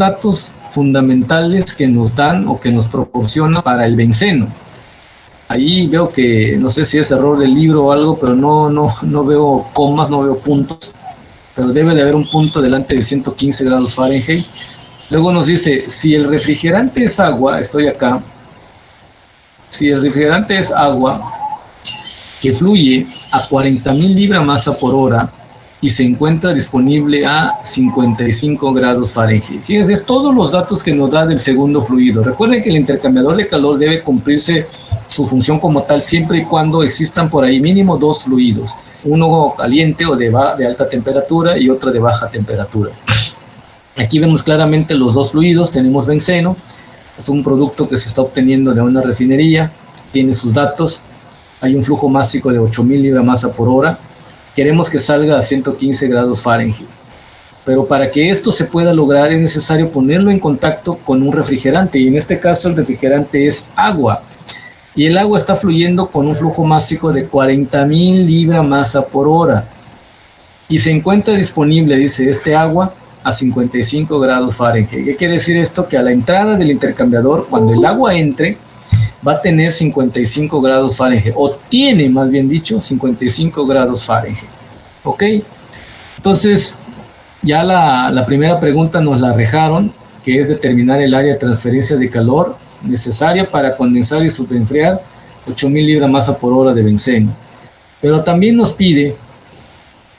datos fundamentales que nos dan o que nos proporciona para el benceno. Ahí veo que, no sé si es error del libro o algo, pero no veo comas, no veo puntos, pero debe de haber un punto delante de 115 grados Fahrenheit. Luego nos dice, si el refrigerante es agua, estoy acá, si el refrigerante es agua que fluye a 40.000 libras masa por hora y se encuentra disponible a 55 grados Fahrenheit. Fíjense, es todos los datos que nos da del segundo fluido. Recuerden que el intercambiador de calor debe cumplirse su función como tal siempre y cuando existan por ahí mínimo dos fluidos, uno caliente o de alta temperatura y otro de baja temperatura. Aquí vemos claramente los dos fluidos. Tenemos benceno, es un producto que se está obteniendo de una refinería, tiene sus datos, hay un flujo másico de 8.000 libras masa por hora, queremos que salga a 115 grados Fahrenheit. Pero para que esto se pueda lograr es necesario ponerlo en contacto con un refrigerante, y en este caso el refrigerante es agua, y el agua está fluyendo con un flujo másico de 40.000 libras masa por hora, y se encuentra disponible, dice, este agua a 55 grados Fahrenheit. ¿Qué quiere decir esto? Que a la entrada del intercambiador, cuando el agua entre, va a tener 55 grados Fahrenheit, o tiene, más bien dicho, 55 grados Fahrenheit. ¿Ok? Entonces, ya la primera pregunta nos la rejaron, que es determinar el área de transferencia de calor necesaria para condensar y subenfriar 8.000 libras masa por hora de benceno. Pero también nos pide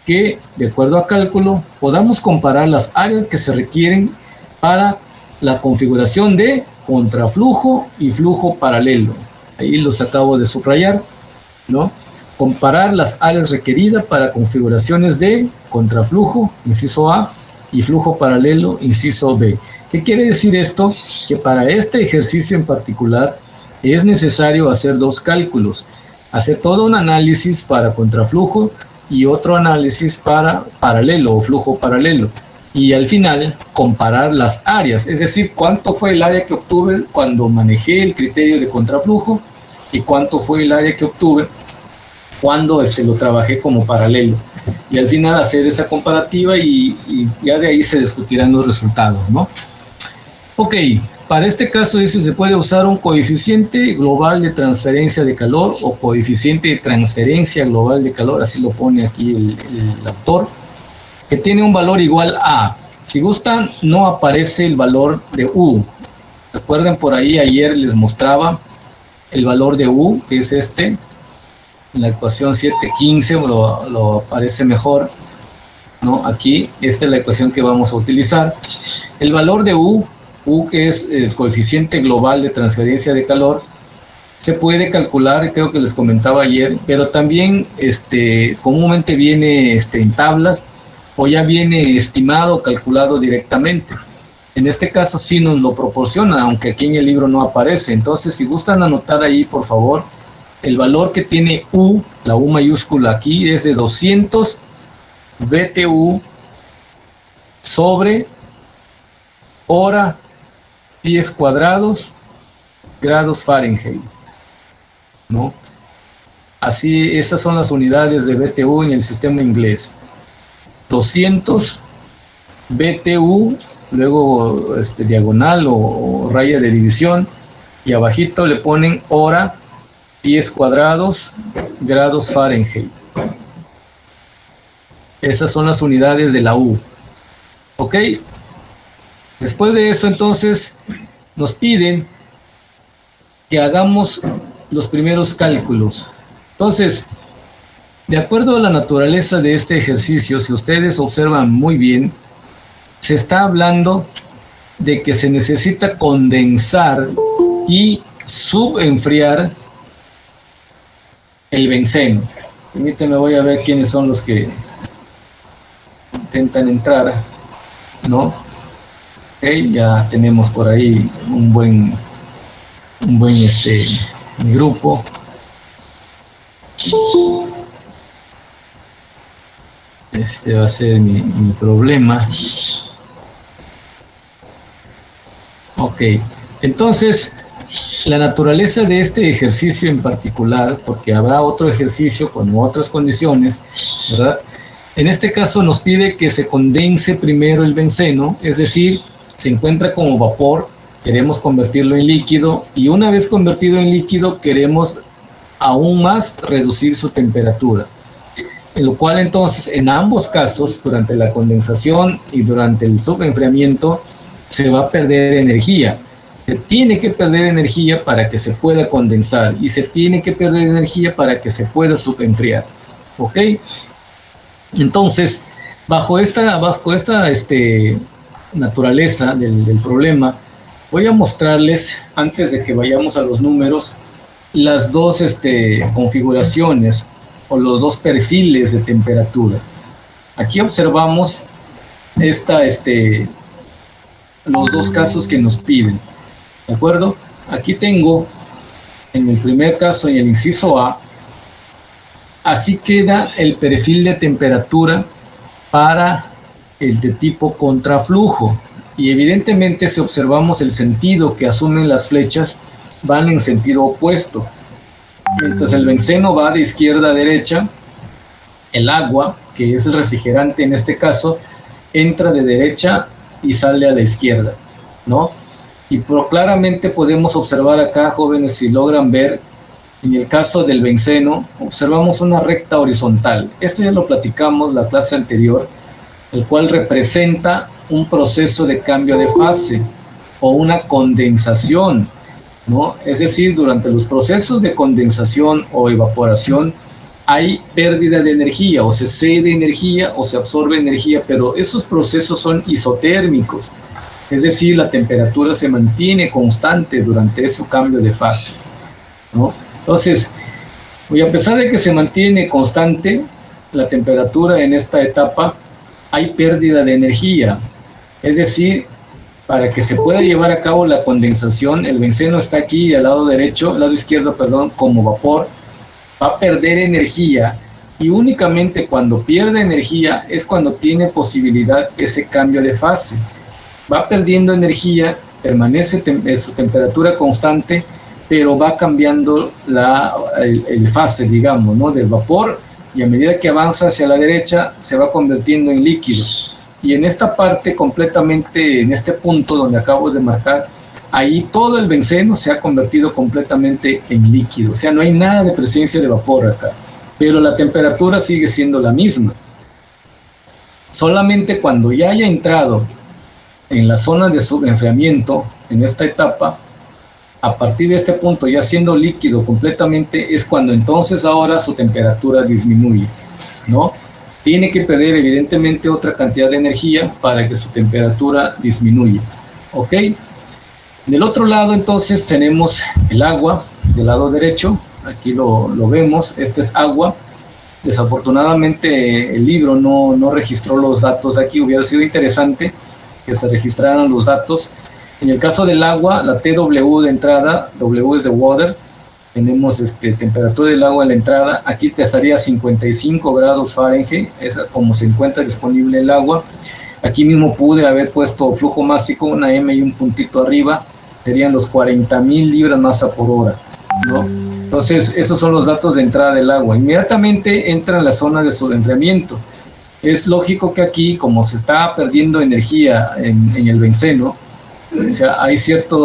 que, de acuerdo a cálculo, podamos comparar las áreas que se requieren para la configuración de contraflujo y flujo paralelo. Ahí los acabo de subrayar, ¿no? Comparar las áreas requeridas para configuraciones de contraflujo, inciso A, y flujo paralelo, inciso B. ¿Qué quiere decir esto? Que para este ejercicio en particular es necesario hacer dos cálculos, hacer todo un análisis para contraflujo y otro análisis para paralelo o flujo paralelo, y al final comparar las áreas, es decir, cuánto fue el área que obtuve cuando manejé el criterio de contraflujo y cuánto fue el área que obtuve cuando lo trabajé como paralelo, y al final hacer esa comparativa y ya de ahí se discutirán los resultados, ¿no? Ok, para este caso dice, se puede usar un coeficiente global de transferencia de calor o coeficiente de transferencia global de calor, así lo pone aquí el autor, que tiene un valor igual a, si gustan, no aparece el valor de U. Recuerden, por ahí ayer les mostraba el valor de U, que es en la ecuación 715 lo aparece mejor, ¿no? Aquí, esta es la ecuación que vamos a utilizar. El valor de U, que es el coeficiente global de transferencia de calor, se puede calcular, creo que les comentaba ayer, pero también comúnmente viene en tablas, o ya viene estimado, calculado directamente. En este caso sí nos lo proporciona, aunque aquí en el libro no aparece. Entonces, si gustan anotar ahí, por favor, el valor que tiene U, la U mayúscula aquí, es de 200 BTU sobre hora, pies cuadrados, grados Fahrenheit, ¿no? Así, esas son las unidades de BTU en el sistema inglés. 200 BTU, luego diagonal o raya de división, y abajito le ponen hora, pies cuadrados, grados Fahrenheit. Esas son las unidades de la U. ¿Ok? Después de eso, entonces, nos piden que hagamos los primeros cálculos. Entonces, de acuerdo a la naturaleza de este ejercicio, si ustedes observan muy bien, se está hablando de que se necesita condensar y subenfriar el benceno. Permítanme, voy a ver quiénes son los que intentan entrar, ¿no? Ok, ya tenemos por ahí un buen grupo. Este va a ser mi problema. Ok, entonces la naturaleza de este ejercicio en particular, porque habrá otro ejercicio con otras condiciones, ¿verdad? En este caso nos pide que se condense primero el benceno, es decir, se encuentra como vapor, queremos convertirlo en líquido, y una vez convertido en líquido queremos aún más reducir su temperatura, en lo cual entonces en ambos casos, durante la condensación y durante el subenfriamiento, se va a perder energía. Se tiene que perder energía para que se pueda condensar, y se tiene que perder energía para que se pueda subenfriar. ¿Ok? Entonces, bajo esta naturaleza del problema, voy a mostrarles, antes de que vayamos a los números, las dos configuraciones o los dos perfiles de temperatura. Aquí observamos los dos casos que nos piden, ¿de acuerdo? Aquí tengo, en el primer caso, en el inciso A, así queda el perfil de temperatura para el de tipo contraflujo, y evidentemente si observamos el sentido que asumen las flechas, van en sentido opuesto. Mientras el benceno va de izquierda a derecha, el agua, que es el refrigerante en este caso, entra de derecha y sale a la izquierda, ¿no? Y claramente podemos observar acá, jóvenes, si logran ver, en el caso del benceno, observamos una recta horizontal. Esto ya lo platicamos la clase anterior, el cual representa un proceso de cambio de fase o una condensación, ¿no? Es decir, durante los procesos de condensación o evaporación hay pérdida de energía, o se cede energía o se absorbe energía, pero estos procesos son isotérmicos, es decir, la temperatura se mantiene constante durante ese cambio de fase, ¿no? Entonces, y a pesar de que se mantiene constante la temperatura en esta etapa, hay pérdida de energía, es decir, para que se pueda llevar a cabo la condensación, el benceno está aquí al lado derecho, al lado izquierdo, perdón, como vapor, va a perder energía, y únicamente cuando pierde energía es cuando tiene posibilidad ese cambio de fase. Va perdiendo energía, permanece su temperatura constante, pero va cambiando el fase, digamos, ¿no? Del vapor, y a medida que avanza hacia la derecha se va convirtiendo en líquido. Y en esta parte completamente, en este punto donde acabo de marcar, ahí todo el benceno se ha convertido completamente en líquido. O sea, no hay nada de presencia de vapor acá, pero la temperatura sigue siendo la misma. Solamente cuando ya haya entrado en la zona de subenfriamiento, en esta etapa, a partir de este punto, ya siendo líquido completamente, es cuando entonces ahora su temperatura disminuye, ¿no? Tiene que perder evidentemente otra cantidad de energía para que su temperatura disminuya, ¿ok? Del otro lado entonces tenemos el agua, del lado derecho, aquí lo vemos, este es agua. Desafortunadamente el libro no registró los datos aquí, hubiera sido interesante que se registraran los datos. En el caso del agua, la TW de entrada, W es de water, tenemos temperatura del agua en la entrada, aquí te estaría a 55 grados Fahrenheit, es como se encuentra disponible el agua. Aquí mismo pude haber puesto flujo másico, una M y un puntito arriba, serían los 40,000 libras masa por hora, ¿no? Entonces, esos son los datos de entrada del agua. Inmediatamente entra en la zona de subenfriamiento. Es lógico que aquí, como se está perdiendo energía en el benceno, o sea, hay cierta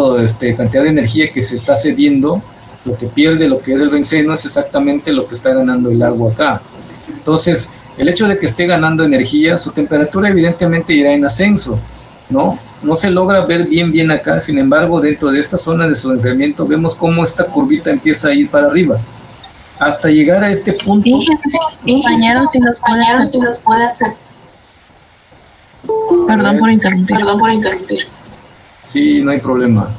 cantidad de energía que se está cediendo, lo que pierde lo que es el benceno es exactamente lo que está ganando el agua acá. Entonces, el hecho de que esté ganando energía, su temperatura evidentemente irá en ascenso, ¿no? No se logra ver bien acá, sin embargo, dentro de esta zona de subenfriamiento vemos cómo esta curvita empieza a ir para arriba, hasta llegar a este punto. Compañeros, si los puede hacer. Perdón por interrumpir. Sí, no hay problema.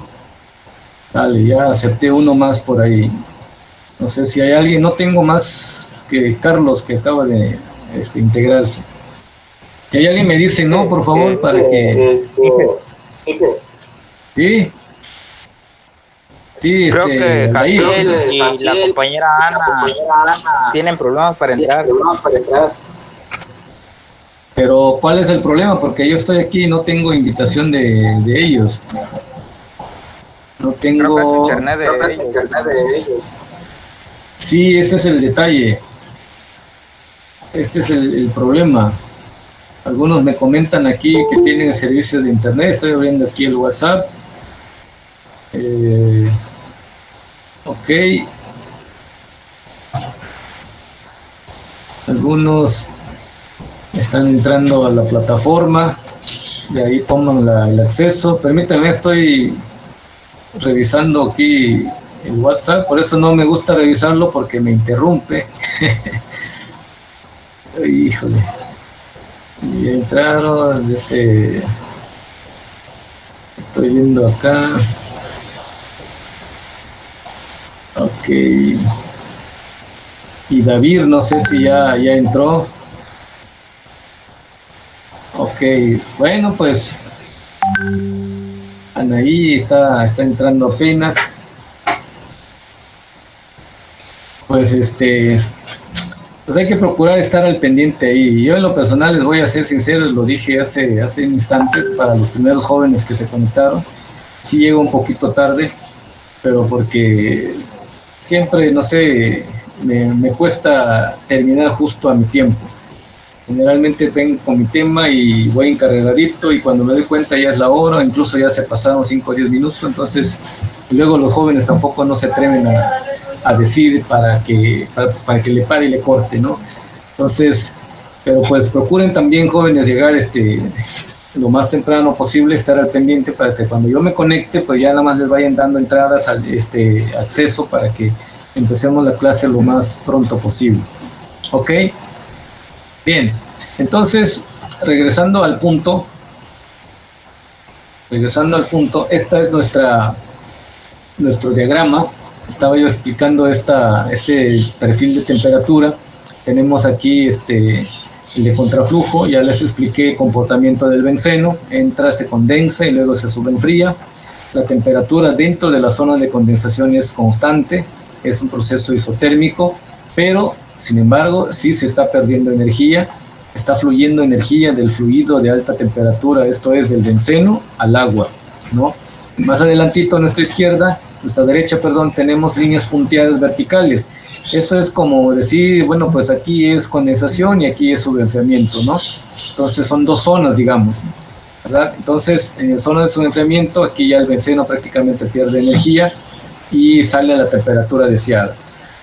Sale, ya acepté uno más por ahí. No sé si hay alguien, no tengo más que Carlos, que acaba de integrarse. Si hay alguien me dice no, por favor, para que... Sí. Sí, creo que Jaciel y la compañera Ana tienen problemas para entrar. Pero, ¿cuál es el problema? Porque yo estoy aquí y no tengo invitación de ellos. No tengo... Creo que es internet de ellos. Sí, ese es el detalle. Este es el problema. Algunos me comentan aquí que tienen el servicio de internet. Estoy abriendo aquí el WhatsApp. Ok. Algunos están entrando a la plataforma. De ahí toman el acceso. Permítanme, estoy revisando aquí el WhatsApp. Por eso no me gusta revisarlo, porque me interrumpe. Híjole. Y entraron, estoy viendo acá. Ok. Y David, no sé si ya entró. Ok, bueno, pues Anaí está entrando apenas. Pues pues hay que procurar estar al pendiente ahí. Yo en lo personal, les voy a ser sincero, lo dije hace un instante, para los primeros jóvenes que se conectaron, sí llego un poquito tarde, pero porque siempre, no sé, me cuesta terminar justo a mi tiempo. Generalmente vengo con mi tema y voy encarregadito, y cuando me doy cuenta ya es la hora, incluso ya se pasaron 5 o 10 minutos, entonces luego los jóvenes tampoco no se atreven a decir para que le pare y le corte, ¿no? Entonces, pero pues procuren también, jóvenes, llegar lo más temprano posible, estar al pendiente, para que cuando yo me conecte, pues ya nada más les vayan dando entradas al acceso, para que empecemos la clase lo más pronto posible. ¿Ok? Bien, entonces, regresando al punto, esta es nuestro diagrama. Estaba yo explicando este perfil de temperatura. Tenemos aquí el de contraflujo. Ya les expliqué el comportamiento del benceno. Entra, se condensa y luego se subenfría. La temperatura dentro de la zona de condensación es constante. Es un proceso isotérmico, pero sin embargo sí se está perdiendo energía. Está fluyendo energía del fluido de alta temperatura, esto es, del benceno al agua, ¿no? Más adelantito a nuestra derecha, tenemos líneas punteadas verticales. Esto es como decir, bueno, pues aquí es condensación y aquí es subenfriamiento, ¿no? Entonces son dos zonas, digamos, ¿verdad? Entonces, en la zona de subenfriamiento, aquí ya el benceno prácticamente pierde energía y sale a la temperatura deseada.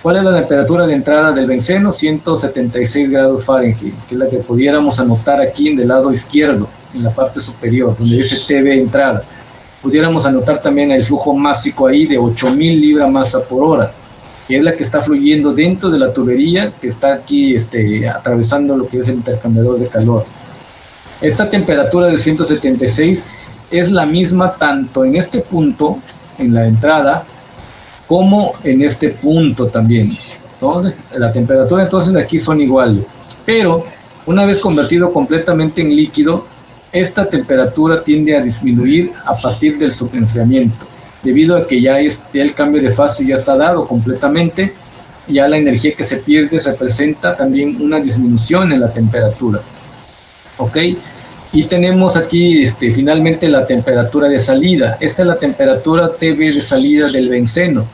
¿Cuál es la temperatura de entrada del benceno? 176 grados Fahrenheit, que es la que pudiéramos anotar aquí en el lado izquierdo, en la parte superior, donde dice TB entrada. Pudiéramos anotar también el flujo másico ahí de 8.000 libras masa por hora, que es la que está fluyendo dentro de la tubería que está aquí atravesando lo que es el intercambiador de calor. Esta temperatura de 176 es la misma tanto en este punto, en la entrada, como en este punto también. Entonces, la temperatura entonces aquí son iguales, pero una vez convertido completamente en líquido, esta temperatura tiende a disminuir a partir del subenfriamiento, debido a que ya el cambio de fase ya está dado completamente. Ya la energía que se pierde representa también una disminución en la temperatura. ¿Ok? Y tenemos aquí finalmente la temperatura de salida. Esta es la temperatura TB de salida del benceno.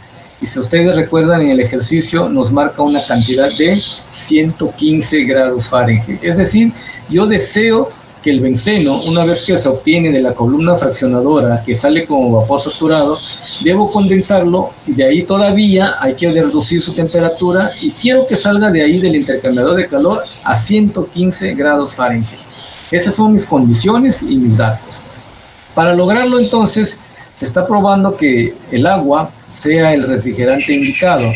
Y si ustedes recuerdan, en el ejercicio nos marca una cantidad de 115 grados Fahrenheit. Es decir, yo deseo que el benceno, una vez que se obtiene de la columna fraccionadora, que sale como vapor saturado, debo condensarlo, y de ahí todavía hay que reducir su temperatura, y quiero que salga de ahí del intercambiador de calor a 115 grados Fahrenheit. Esas son mis condiciones y mis datos. Para lograrlo, entonces, se está probando que el agua sea el refrigerante indicado.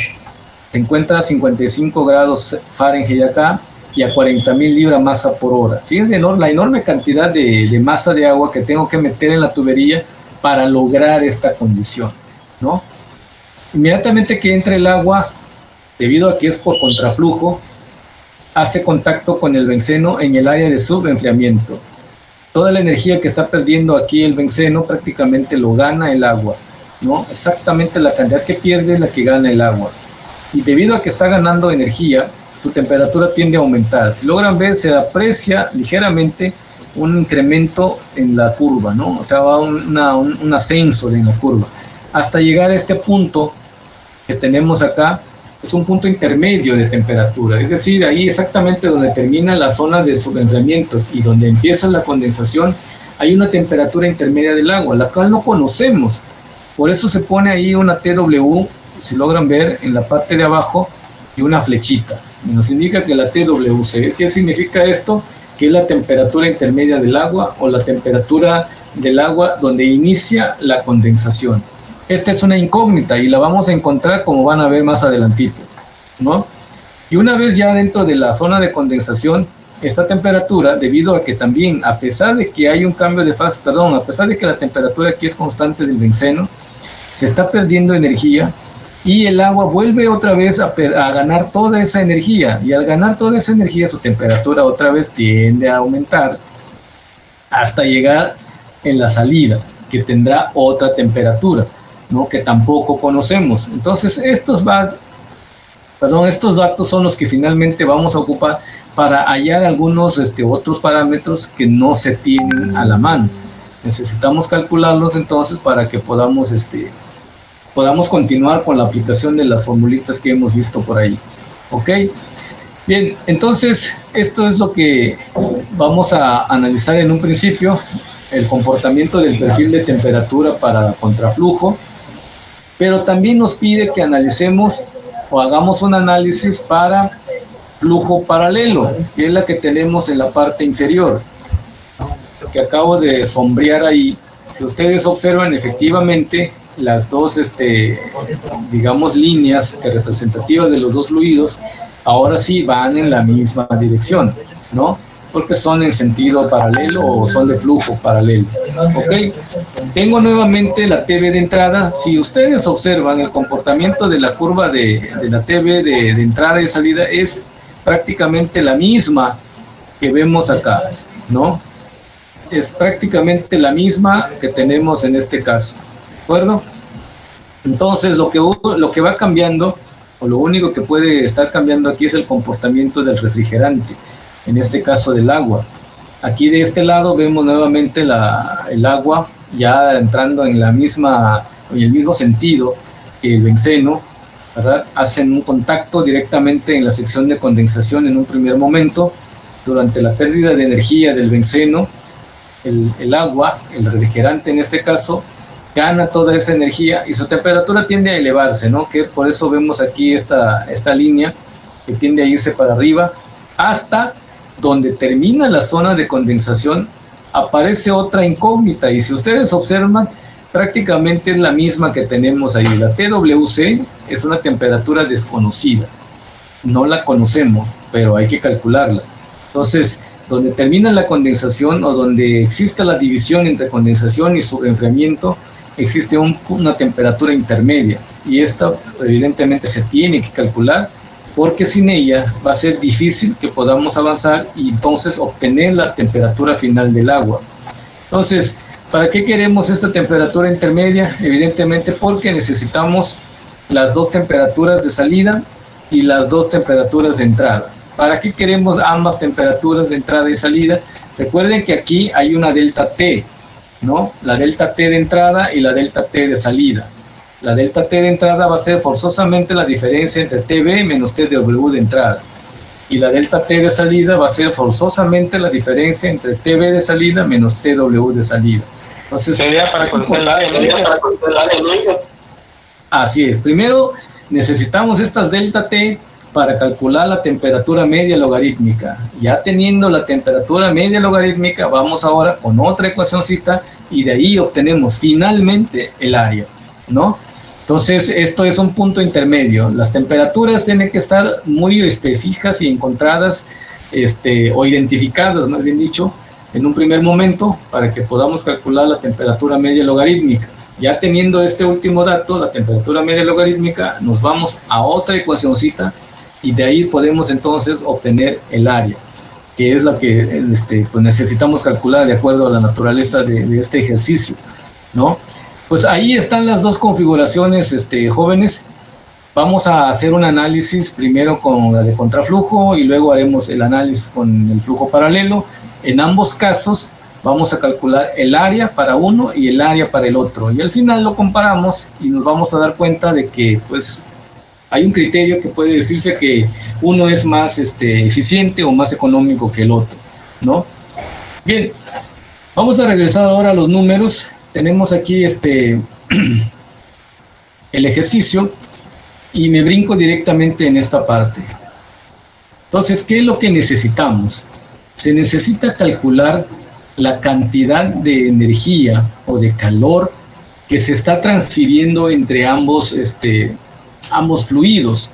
Se encuentra a 55 grados Fahrenheit acá y a 40.000 libras masa por hora. Fíjense la enorme cantidad de masa de agua que tengo que meter en la tubería para lograr esta condición, ¿no? Inmediatamente que entra el agua, debido a que es por contraflujo, hace contacto con el benceno en el área de subenfriamiento. Toda la energía que está perdiendo aquí el benceno prácticamente lo gana el agua, ¿no? Exactamente la cantidad que pierde es la que gana el agua. Y debido a que está ganando energía, su temperatura tiende a aumentar. Si logran ver, se aprecia ligeramente un incremento en la curva, ¿no? O sea, va un ascenso en la curva, hasta llegar a este punto que tenemos acá, es un punto intermedio de temperatura, es decir, ahí exactamente donde termina la zona de subenfriamiento y donde empieza la condensación, hay una temperatura intermedia del agua, la cual no conocemos. Por eso se pone ahí una TW, si logran ver en la parte de abajo, y una flechita. Nos indica que la TWC, ¿qué significa esto? Que es la temperatura intermedia del agua o la temperatura del agua donde inicia la condensación. Esta es una incógnita y la vamos a encontrar como van a ver más adelantito, ¿no? Y una vez ya dentro de la zona de condensación, esta temperatura, debido a que también, a pesar de que hay un cambio de fase, a pesar de que la temperatura aquí es constante del benceno, se está perdiendo energía y el agua vuelve otra vez a ganar toda esa energía, y al ganar toda esa energía su temperatura otra vez tiende a aumentar hasta llegar en la salida, que tendrá otra temperatura, ¿no? Que tampoco conocemos. Entonces estos datos son los que finalmente vamos a ocupar para hallar algunos otros parámetros que no se tienen a la mano. Necesitamos calcularlos entonces para que podamos continuar con la aplicación de las formulitas que hemos visto por ahí. ¿Ok? Bien, entonces esto es lo que vamos a analizar en un principio, el comportamiento del perfil de temperatura para contraflujo, pero también nos pide que analicemos o hagamos un análisis para flujo paralelo, que es la que tenemos en la parte inferior, que acabo de sombrear ahí. Si ustedes observan, efectivamente las dos digamos líneas representativas de los dos fluidos ahora sí van en la misma dirección, ¿no? Porque son en sentido paralelo o son de flujo paralelo. ¿Ok? Tengo nuevamente la TV de entrada. Si ustedes observan, el comportamiento de la curva de la TV de entrada y salida es prácticamente la misma que vemos acá, ¿no? Es prácticamente la misma que tenemos en este caso, ¿de acuerdo? Entonces lo que va cambiando, o lo único que puede estar cambiando aquí, es el comportamiento del refrigerante, en este caso del agua. Aquí de este lado vemos nuevamente el agua ya entrando en el mismo sentido que el benceno, ¿verdad? Hacen un contacto directamente en la sección de condensación en un primer momento. Durante la pérdida de energía del benceno, el agua, el refrigerante en este caso, gana toda esa energía y su temperatura tiende a elevarse, ¿no? Que por eso vemos aquí esta línea que tiende a irse para arriba hasta donde termina la zona de condensación. Aparece otra incógnita, y si ustedes observan, prácticamente es la misma que tenemos ahí. La TWC es una temperatura desconocida, no la conocemos, pero hay que calcularla. Entonces, donde termina la condensación o donde existe la división entre condensación y subenfriamiento, existe una temperatura intermedia, y esta evidentemente se tiene que calcular, porque sin ella va a ser difícil que podamos avanzar y entonces obtener la temperatura final del agua. Entonces, ¿para qué queremos esta temperatura intermedia? Evidentemente porque necesitamos las dos temperaturas de salida y las dos temperaturas de entrada. ¿Para qué queremos ambas temperaturas de entrada y salida? Recuerden que aquí hay una delta T, ¿no? La delta T de entrada y la delta T de salida. La delta T de entrada va a ser forzosamente la diferencia entre TB menos TW de entrada. Y la delta T de salida va a ser forzosamente la diferencia entre TB de salida menos TW de salida. Entonces, sería para conocer el área. Así es. Primero necesitamos estas delta T para calcular la temperatura media logarítmica. Ya teniendo la temperatura media logarítmica, vamos ahora con otra ecuacióncita y de ahí obtenemos finalmente el área, ¿no? Entonces, esto es un punto intermedio. Las temperaturas tienen que estar muy fijas y encontradas o identificadas, más bien dicho, en un primer momento, para que podamos calcular la temperatura media logarítmica. Ya teniendo este último dato, la temperatura media logarítmica, nos vamos a otra ecuacióncita y de ahí podemos entonces obtener el área, que es la que pues necesitamos calcular de acuerdo a la naturaleza de este ejercicio, ¿no? Pues ahí están las dos configuraciones, jóvenes. Vamos a hacer un análisis primero con la de contraflujo y luego haremos el análisis con el flujo paralelo. En ambos casos vamos a calcular el área para uno y el área para el otro. Y al final lo comparamos y nos vamos a dar cuenta de que pues Hay un criterio que puede decirse que uno es más eficiente o más económico que el otro, ¿no? Bien, vamos a regresar ahora a los números. Tenemos aquí el ejercicio y me brinco directamente en esta parte. Entonces, ¿qué es lo que necesitamos? Se necesita calcular la cantidad de energía o de calor que se está transfiriendo entre ambos fluidos.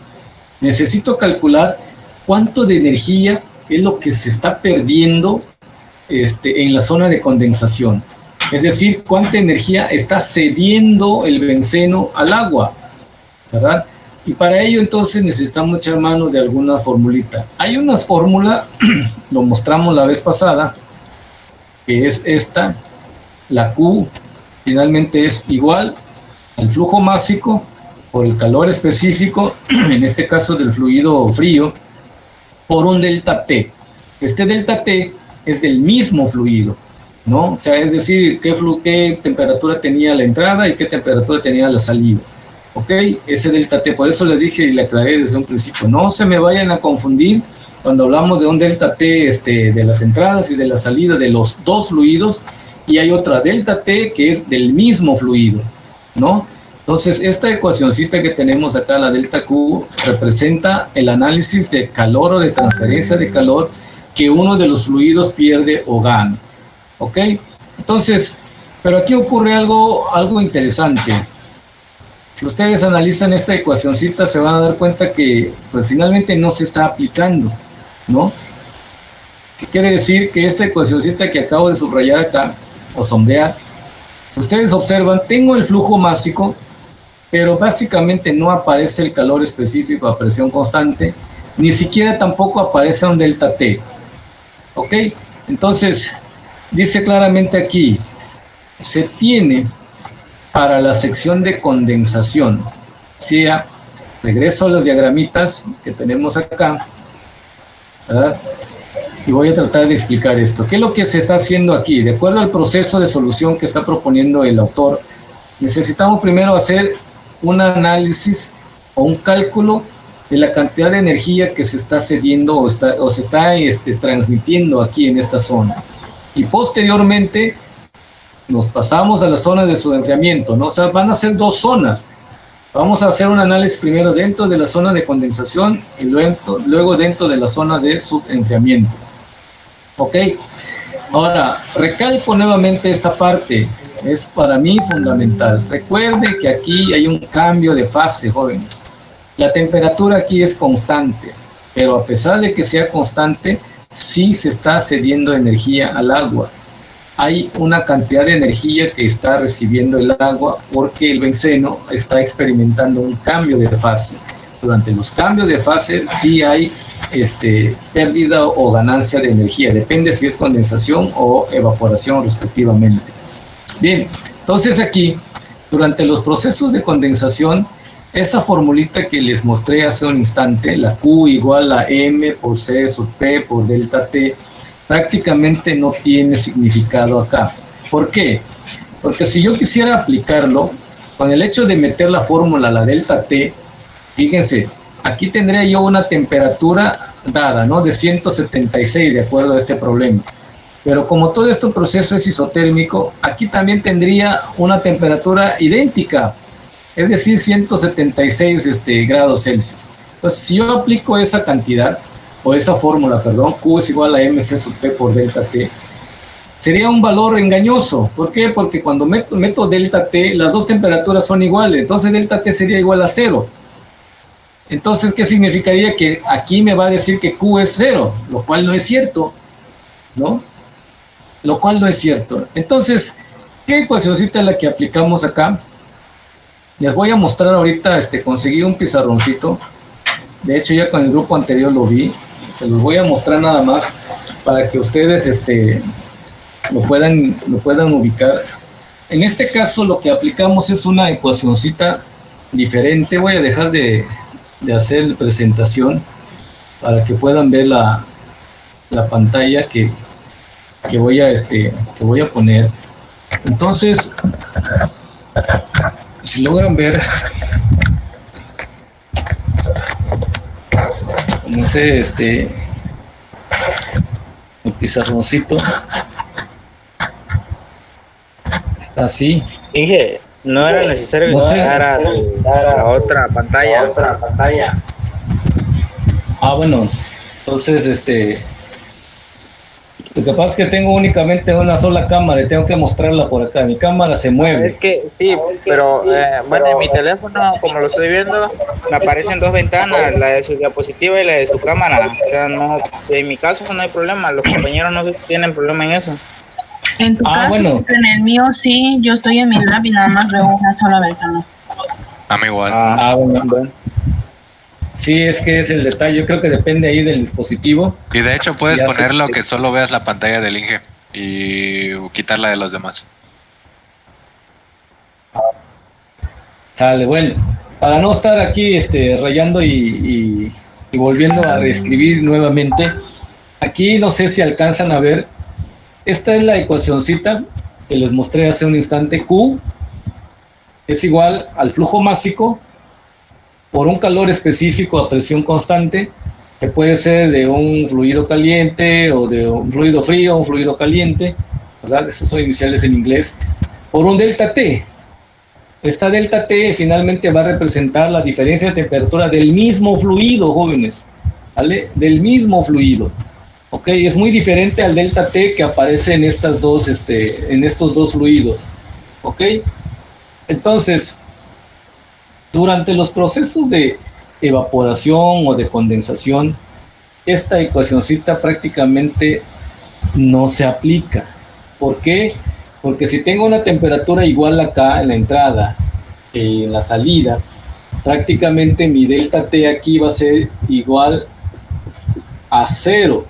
Necesito calcular cuánto de energía es lo que se está perdiendo en la zona de condensación. Es decir, cuánta energía está cediendo el benceno al agua, ¿verdad? Y para ello entonces necesitamos echar mano de alguna formulita. Hay una fórmula, lo mostramos la vez pasada, que es esta, la Q finalmente es igual al flujo másico por el calor específico, en este caso del fluido frío, por un delta T. Este delta T es del mismo fluido, ¿no? O sea, es decir, qué temperatura tenía la entrada y qué temperatura tenía la salida. ¿Ok? Ese delta T, por eso le dije y le aclaré desde un principio, no se me vayan a confundir cuando hablamos de un delta T de las entradas y de la salida de los dos fluidos, y hay otra delta T que es del mismo fluido, ¿no? Entonces, esta ecuacioncita que tenemos acá, la delta Q, representa el análisis de calor o de transferencia de calor que uno de los fluidos pierde o gana, ¿ok? Entonces, pero aquí ocurre algo interesante. Si ustedes analizan esta ecuacioncita, se van a dar cuenta que pues finalmente no se está aplicando, ¿no? ¿Qué quiere decir? Que esta ecuacioncita que acabo de subrayar acá, o sombrear, si ustedes observan, tengo el flujo másico, pero básicamente no aparece el calor específico a presión constante, ni siquiera tampoco aparece un delta T, ¿ok? Entonces, dice claramente aquí, se tiene para la sección de condensación, sea, regreso a los diagramitas que tenemos acá, ¿verdad? Y voy a tratar de explicar esto. ¿Qué es lo que se está haciendo aquí? De acuerdo al proceso de solución que está proponiendo el autor, necesitamos primero hacer un análisis o un cálculo de la cantidad de energía que se está cediendo o se está transmitiendo aquí en esta zona. Y posteriormente nos pasamos a la zona de subenfriamiento, ¿no? O sea, van a ser dos zonas. Vamos a hacer un análisis primero dentro de la zona de condensación y luego dentro de la zona de subenfriamiento. ¿Ok? Ahora, recalco nuevamente esta parte. Es para mí fundamental. Recuerde que aquí hay un cambio de fase, jóvenes. La temperatura aquí es constante, pero a pesar de que sea constante, sí se está cediendo energía al agua. Hay una cantidad de energía que está recibiendo el agua porque el benceno está experimentando un cambio de fase. Durante los cambios de fase sí hay pérdida o ganancia de energía, depende si es condensación o evaporación respectivamente. Bien, entonces aquí, durante los procesos de condensación, esa formulita que les mostré hace un instante, la Q igual a M por C sub P por delta T, prácticamente no tiene significado acá. ¿Por qué? Porque si yo quisiera aplicarlo, con el hecho de meter la fórmula, la delta T, fíjense, aquí tendría yo una temperatura dada, ¿no? De 176, de acuerdo a este problema. Pero como todo este proceso es isotérmico, aquí también tendría una temperatura idéntica, es decir, 176 grados Celsius. Entonces, si yo aplico esa cantidad, o esa fórmula, perdón, Q es igual a MC sub P por delta T, sería un valor engañoso. ¿Por qué? Porque cuando meto delta T, las dos temperaturas son iguales, entonces delta T sería igual a 0. Entonces, ¿qué significaría? Que aquí me va a decir que Q es 0, lo cual no es cierto, ¿no? Lo cual no es cierto. Entonces, ¿qué ecuacióncita es la que aplicamos acá? Les voy a mostrar ahorita, conseguí un pizarroncito. De hecho, ya con el grupo anterior lo vi. Se los voy a mostrar nada más para que ustedes lo puedan ubicar. En este caso, lo que aplicamos es una ecuacióncita diferente. Voy a dejar de hacer presentación para que puedan ver la pantalla que voy a poner. Entonces, si logran ver, no sé, el pizarroncito está así. Dije, no era necesario que No sé. quitara la otra pantalla. Ah, bueno, entonces, lo que pasa es que tengo únicamente una sola cámara y tengo que mostrarla por acá. Mi cámara se mueve. Es que sí, pero bueno, en mi teléfono, como lo estoy viendo, me aparecen dos ventanas, la de su diapositiva y la de su cámara. O sea, no, en mi caso no hay problema, los compañeros no tienen problema en eso. En tu caso, bueno. porque en el mío sí, yo estoy en mi lab y nada más veo una sola ventana. A mí igual. Bueno. Sí, es que es el detalle. Yo creo que depende ahí del dispositivo. Y de hecho puedes Ya ponerlo sé. que solo veas la pantalla del Inge y quitarla de los demás. Sale, bueno. Para no estar aquí rayando y volviendo a reescribir nuevamente, aquí no sé si alcanzan a ver. Esta es la ecuacioncita que les mostré hace un instante. Q es igual al flujo másico por un calor específico a presión constante, que puede ser de un fluido caliente o de un fluido frío o un fluido caliente, ¿verdad? Esos son iniciales en inglés, por un delta T. Esta delta T finalmente va a representar la diferencia de temperatura del mismo fluido, jóvenes, ¿vale? Del mismo fluido. Ok, es muy diferente al delta T que aparece en estas dos, en estos dos fluidos. Ok, entonces, durante los procesos de evaporación o de condensación, esta ecuacioncita prácticamente no se aplica. ¿Por qué? Porque si tengo una temperatura igual acá en la entrada, en la salida, prácticamente mi delta T aquí va a ser igual a 0.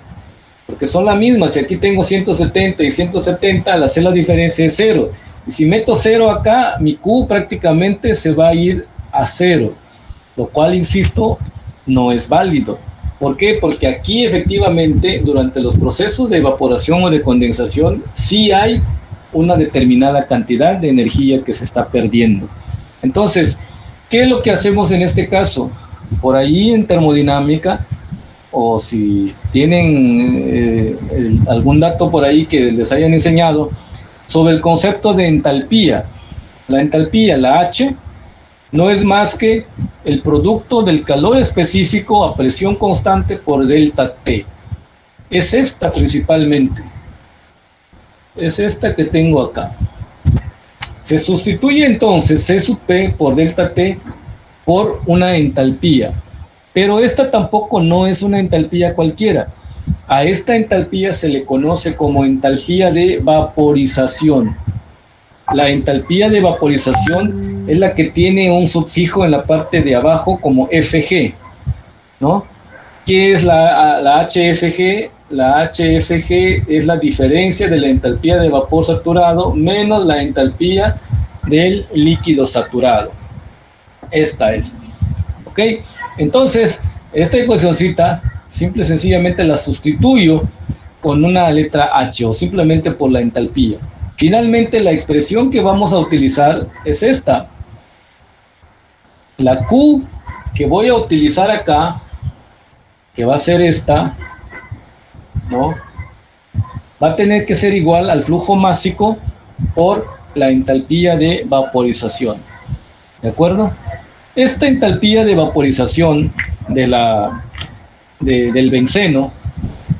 Porque son las mismas. Si aquí tengo 170 y 170, al hacer la diferencia es 0. Y si meto 0 acá, mi Q prácticamente se va a ir a 0, lo cual, insisto, no es válido. ¿Por qué? Porque aquí efectivamente durante los procesos de evaporación o de condensación sí hay una determinada cantidad de energía que se está perdiendo. Entonces, ¿qué es lo que hacemos en este caso? Por ahí en termodinámica, o si tienen algún dato por ahí que les hayan enseñado sobre el concepto de entalpía. La entalpía, la H, no es más que el producto del calor específico a presión constante por delta T. Es esta principalmente. Es esta que tengo acá. Se sustituye entonces C sub P por delta T por una entalpía. Pero esta tampoco no es una entalpía cualquiera. A esta entalpía se le conoce como entalpía de vaporización. La entalpía de vaporización es la que tiene un sufijo en la parte de abajo como Fg, ¿no? ¿Qué es la HFG? La HFG es la diferencia de la entalpía de vapor saturado menos la entalpía del líquido saturado. Esta es. ¿Ok? Entonces, esta ecuacioncita, simple y sencillamente la sustituyo con una letra H o simplemente por la entalpía. Finalmente, la expresión que vamos a utilizar es esta. La Q que voy a utilizar acá, que va a ser esta, ¿no? Va a tener que ser igual al flujo másico por la entalpía de vaporización. ¿De acuerdo? Esta entalpía de vaporización del benceno,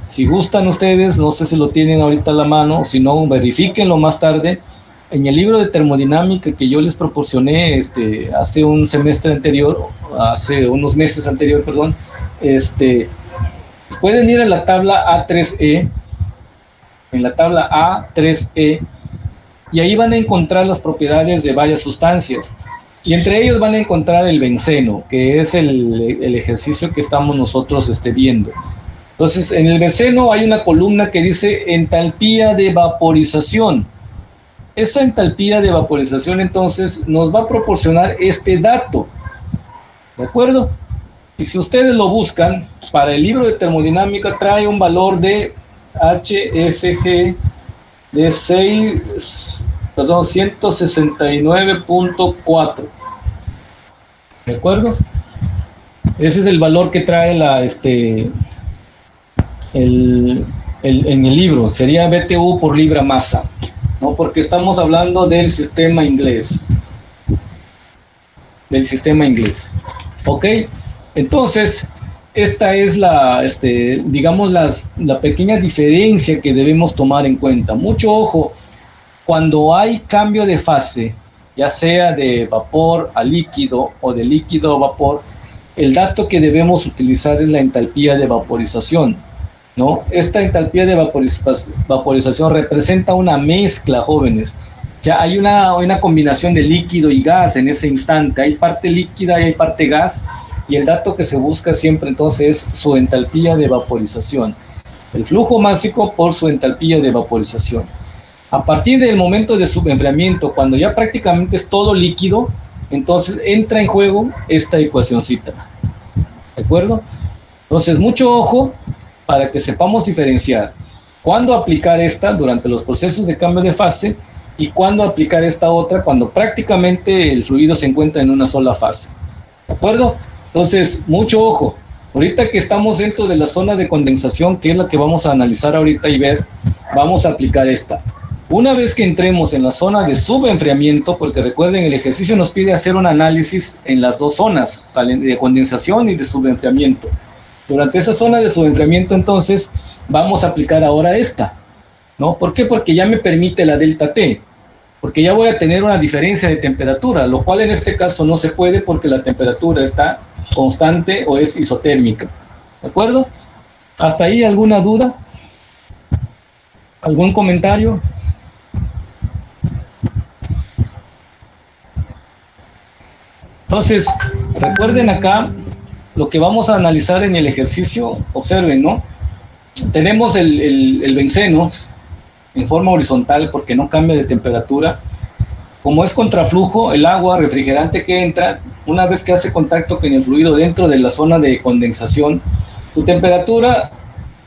si gustan ustedes, no sé si lo tienen ahorita a la mano, si no, verifíquenlo más tarde. En el libro de termodinámica que yo les proporcioné hace un semestre anterior, hace unos meses anterior, perdón, pueden ir a la tabla A3E, en la tabla A3E, y ahí van a encontrar las propiedades de varias sustancias. Y entre ellos van a encontrar el benceno, que es el ejercicio que estamos nosotros viendo. Entonces, en el benceno hay una columna que dice entalpía de vaporización. Esa entalpía de vaporización, entonces, nos va a proporcionar este dato. ¿De acuerdo? Y si ustedes lo buscan, para el libro de termodinámica trae un valor de HFG de 169.4. ¿De acuerdo? Ese es el valor que trae en el libro. Sería BTU por libra masa, ¿no? Porque estamos hablando del sistema inglés. ¿Ok? Entonces, esta es digamos, la pequeña diferencia que debemos tomar en cuenta. Mucho ojo, cuando hay cambio de fase, ya sea de vapor a líquido o de líquido a vapor, el dato que debemos utilizar es la entalpía de vaporización, ¿no? Esta entalpía de vaporización representa una mezcla, jóvenes. Ya hay una combinación de líquido y gas en ese instante. Hay parte líquida y hay parte gas, y el dato que se busca siempre entonces es su entalpía de vaporización. El flujo másico por su entalpía de vaporización. A partir del momento de subenfriamiento, cuando ya prácticamente es todo líquido, entonces entra en juego esta ecuacioncita. ¿De acuerdo? Entonces, mucho ojo para que sepamos diferenciar cuándo aplicar esta durante los procesos de cambio de fase y cuándo aplicar esta otra cuando prácticamente el fluido se encuentra en una sola fase. ¿De acuerdo? Entonces, mucho ojo. Ahorita que estamos dentro de la zona de condensación, que es la que vamos a analizar ahorita y ver, vamos a aplicar esta. Una vez que entremos en la zona de subenfriamiento, porque recuerden, el ejercicio nos pide hacer un análisis en las dos zonas, de condensación y de subenfriamiento. Durante esa zona de subenfriamiento, entonces, vamos a aplicar ahora esta, ¿no? ¿Por qué? Porque ya me permite la delta T, porque ya voy a tener una diferencia de temperatura, lo cual en este caso no se puede porque la temperatura está constante o es isotérmica. ¿De acuerdo? ¿Hasta ahí alguna duda? ¿Algún comentario? Entonces, recuerden acá lo que vamos a analizar en el ejercicio. Observen, ¿no? Tenemos el benceno en forma horizontal porque no cambia de temperatura. Como es contraflujo, el agua refrigerante que entra, una vez que hace contacto con el fluido dentro de la zona de condensación, su temperatura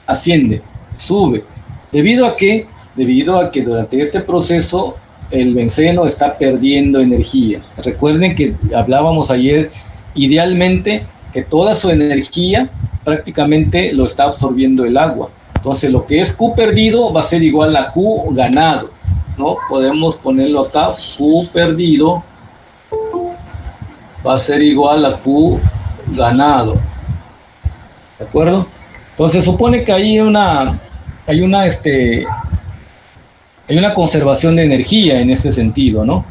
asciende, sube. ¿Debido a qué? Debido a que durante este proceso el benceno está perdiendo energía. Recuerden que hablábamos ayer, idealmente, que toda su energía prácticamente lo está absorbiendo el agua. Entonces, lo que es Q perdido va a ser igual a Q ganado, ¿no? Podemos ponerlo acá, Q perdido va a ser igual a Q ganado. ¿De acuerdo? Entonces, supone que hay una conservación de energía en este sentido, ¿no?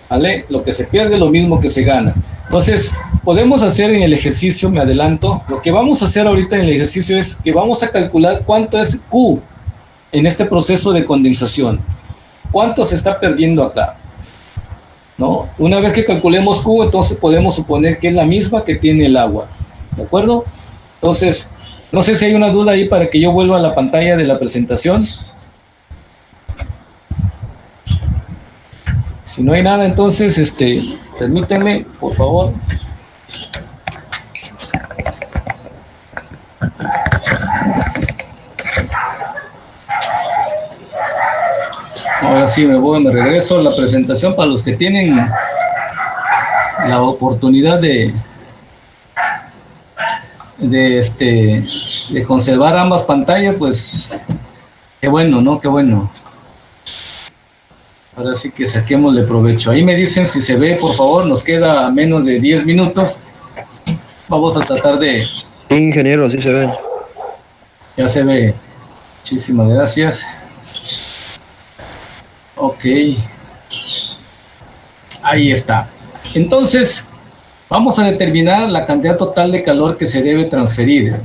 ¿Vale? Lo que se pierde es lo mismo que se gana. Entonces, podemos hacer en el ejercicio, me adelanto, lo que vamos a hacer ahorita en el ejercicio es que vamos a calcular cuánto es Q en este proceso de condensación. ¿Cuánto se está perdiendo acá? ¿No? Una vez que calculemos Q, entonces podemos suponer que es la misma que tiene el agua. ¿De acuerdo? Entonces, no sé si hay una duda ahí para que yo vuelva a la pantalla de la presentación. Si no hay nada, entonces, permítanme, por favor. Ahora sí me regreso a la presentación para los que tienen la oportunidad de conservar ambas pantallas, pues qué bueno, ¿no? Qué bueno. Ahora sí que saquémosle provecho. Ahí me dicen si se ve, por favor, nos queda menos de 10 minutos. Vamos a tratar de... Sí, ingeniero, sí se ve. Ya se ve. Muchísimas gracias. Ok. Ahí está. Entonces, vamos a determinar la cantidad total de calor que se debe transferir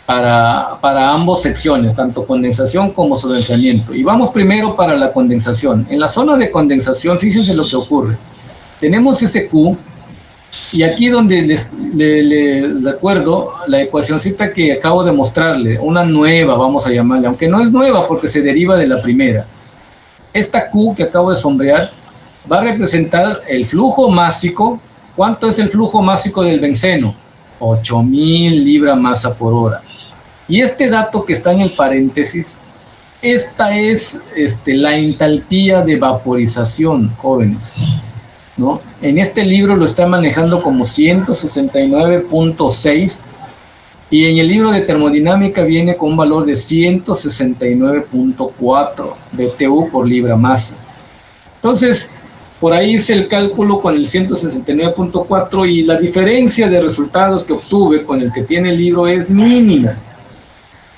para ambas secciones, tanto condensación como subenfriamiento. Y vamos primero para la condensación. En la zona de condensación, fíjense lo que ocurre. Tenemos ese Q, y aquí donde les recuerdo la ecuacióncita que acabo de mostrarle, una nueva, vamos a llamarle, aunque no es nueva porque se deriva de la primera. Esta Q que acabo de sombrear va a representar el flujo másico. ¿Cuánto es el flujo másico del benceno? 8.000 libras masa por hora. Y este dato que está en el paréntesis, esta es la entalpía de vaporización, jóvenes. ¿no? En este libro lo está manejando como 169.6 y en el libro de termodinámica viene con un valor de 169.4 BTU por libra masa. Entonces, por ahí hice el cálculo con el 169.4 y la diferencia de resultados que obtuve con el que tiene el libro es mínima.